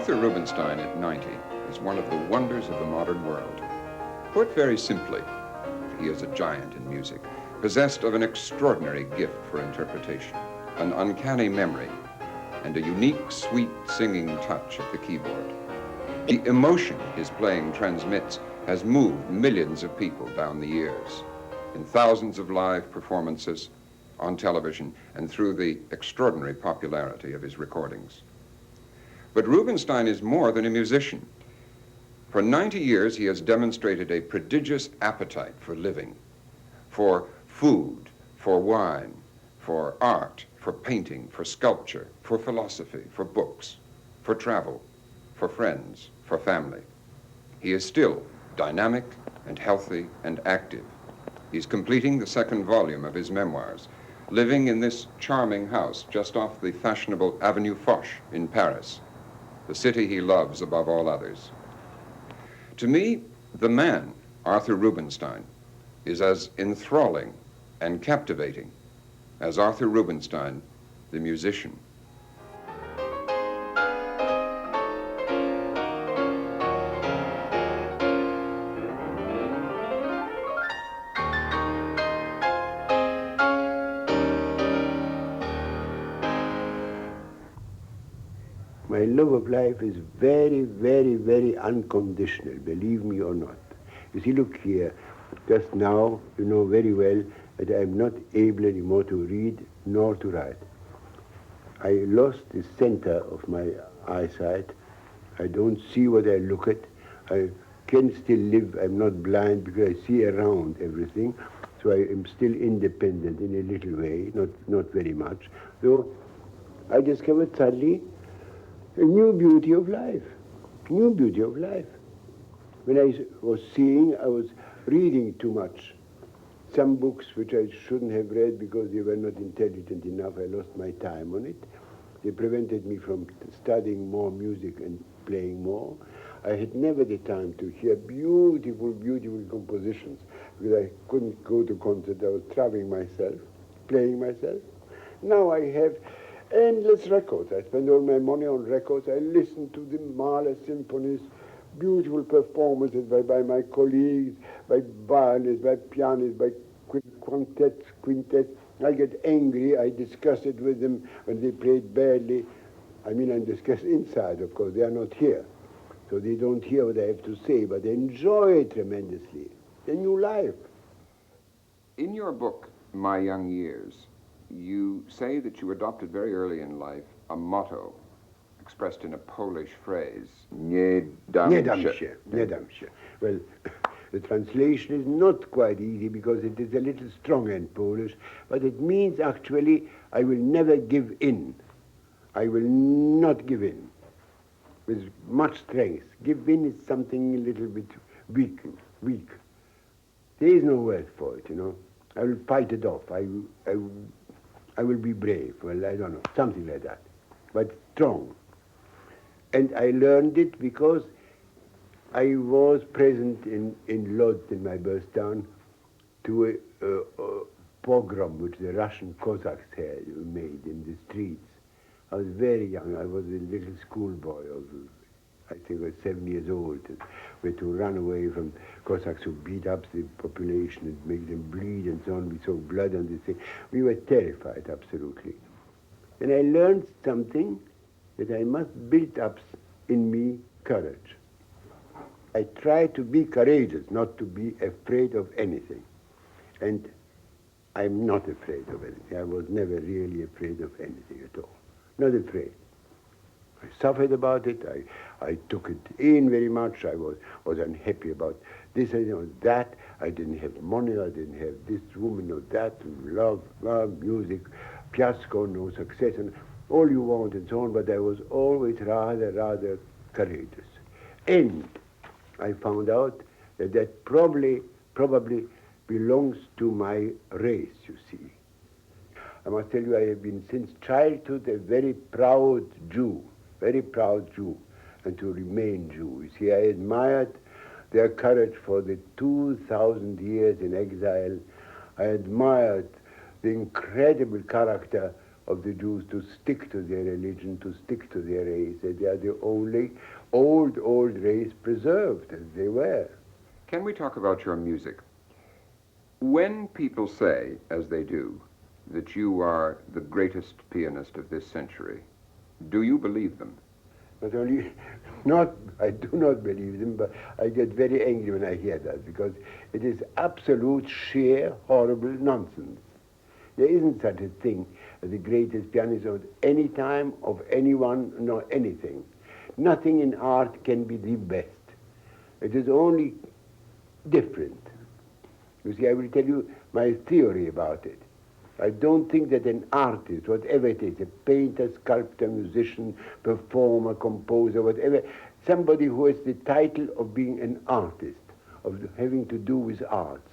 Arthur Rubinstein at 90 is one of the wonders of the modern world. Put very simply, he is a giant in music, possessed of an extraordinary gift for interpretation, an uncanny memory, and a unique, sweet singing touch of the keyboard. The emotion his playing transmits has moved millions of people down the years, in thousands of live performances, on television, and through the extraordinary popularity of his recordings. But Rubinstein is more than a musician. For 90 years, he has demonstrated a prodigious appetite for living, for food, for wine, for art, for painting, for sculpture, for philosophy, for books, for travel, for friends, for family. He is still dynamic and healthy and active. He's completing the second volume of his memoirs, living in this charming house just off the fashionable Avenue Foch in Paris, the city he loves above all others. To me, the man, Arthur Rubinstein, is as enthralling and captivating as Arthur Rubinstein, the musician. My love of life is very, very, very unconditional, believe me or not. You see, look here, just now, you know very well that I am not able anymore to read nor to write. I lost the center of my eyesight. I don't see what I look at. I can still live. I'm not blind because I see around everything. So I am still independent in a little way, not very much. So I discovered suddenly a new beauty of life, new beauty of life. When I was seeing, I was reading too much. Some books which I shouldn't have read because they were not intelligent enough, I lost my time on it. They prevented me from studying more music and playing more. I had never the time to hear beautiful, beautiful compositions because I couldn't go to concerts. I was traveling myself, playing myself. Now I have endless records. I spend all my money on records. I listen to the Mahler symphonies, beautiful performances by my colleagues, by violinists, by pianists, by quintets. I get angry. I discuss it with them when they played badly. I mean, I discuss inside, of course. They are not here. So they don't hear what I have to say, but they enjoy it tremendously. A new life. In your book, My Young Years, you say that you adopted very early in life a motto expressed in a Polish phrase, Nie dam się. Nie dam się. Well, the translation is not quite easy because it is a little strong in Polish, but it means actually, I will never give in. I will not give in with much strength. Give in is something a little bit weak. There is no word for it, you know. I will fight it off. I will be brave. Well, I don't know, something like that, but strong. And I learned it because I was present in Lodz, in my birth town, to a pogrom which the Russian Cossacks had made in the streets. I was very young. I was a little schoolboy. I think I was 7 years old. We had to run away from Cossacks who beat up the population and make them bleed and so on. We saw blood on the thing. We were terrified, absolutely. And I learned something that I must build up in me courage. I try to be courageous, not to be afraid of anything. And I'm not afraid of anything. I was never really afraid of anything at all. Not afraid. I suffered about it. I took it in very much. I was unhappy about this and that. I didn't have money. I didn't have this woman or that. Love, music, fiasco, no success, and all you want and so on. But I was always rather courageous. And I found out that probably belongs to my race, you see. I must tell you, I have been since childhood a very proud Jew, and to remain Jew. You see, I admired their courage for the 2,000 years in exile. I admired the incredible character of the Jews to stick to their religion, to stick to their race. That they are the only old race preserved as they were. Can we talk about your music? When people say, as they do, that you are the greatest pianist of this century, do you believe them? Not only, I do not believe them, but I get very angry when I hear that, because it is absolute, sheer, horrible nonsense. There isn't such a thing as the greatest pianist of any time, of anyone, nor anything. Nothing in art can be the best. It is only different. You see, I will tell you my theory about it. I don't think that an artist, whatever it is, a painter, sculptor, musician, performer, composer, whatever, somebody who has the title of being an artist, of having to do with arts,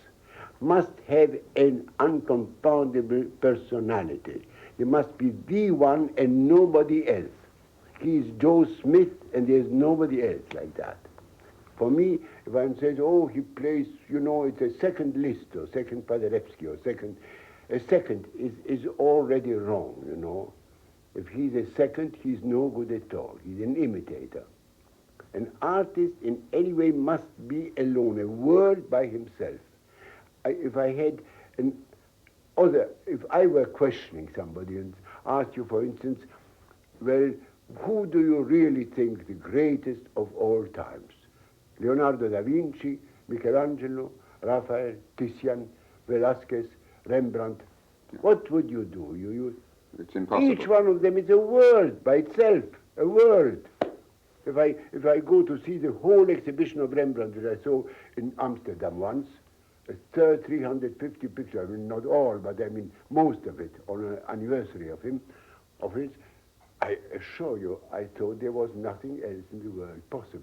must have an unconfoundable personality. He must be the one and nobody else. He is Joe Smith and there's nobody else like that. For me, if one says, oh, he plays, you know, it's a second Liszt or second Paderewski or second, a second is already wrong, you know. If he's a second, he's no good at all. He's an imitator. An artist in any way must be alone, a world by himself. If I were questioning somebody and asked you, for instance, well, who do you really think the greatest of all times? Leonardo da Vinci, Michelangelo, Raphael, Titian, Velasquez, Rembrandt. What would you do? It's impossible. Each one of them is a world by itself, a world. If I go to see the whole exhibition of Rembrandt that I saw in Amsterdam once, 350 pictures, I mean not all, but I mean most of it, on an anniversary of his, I assure you, I thought there was nothing else in the world possible.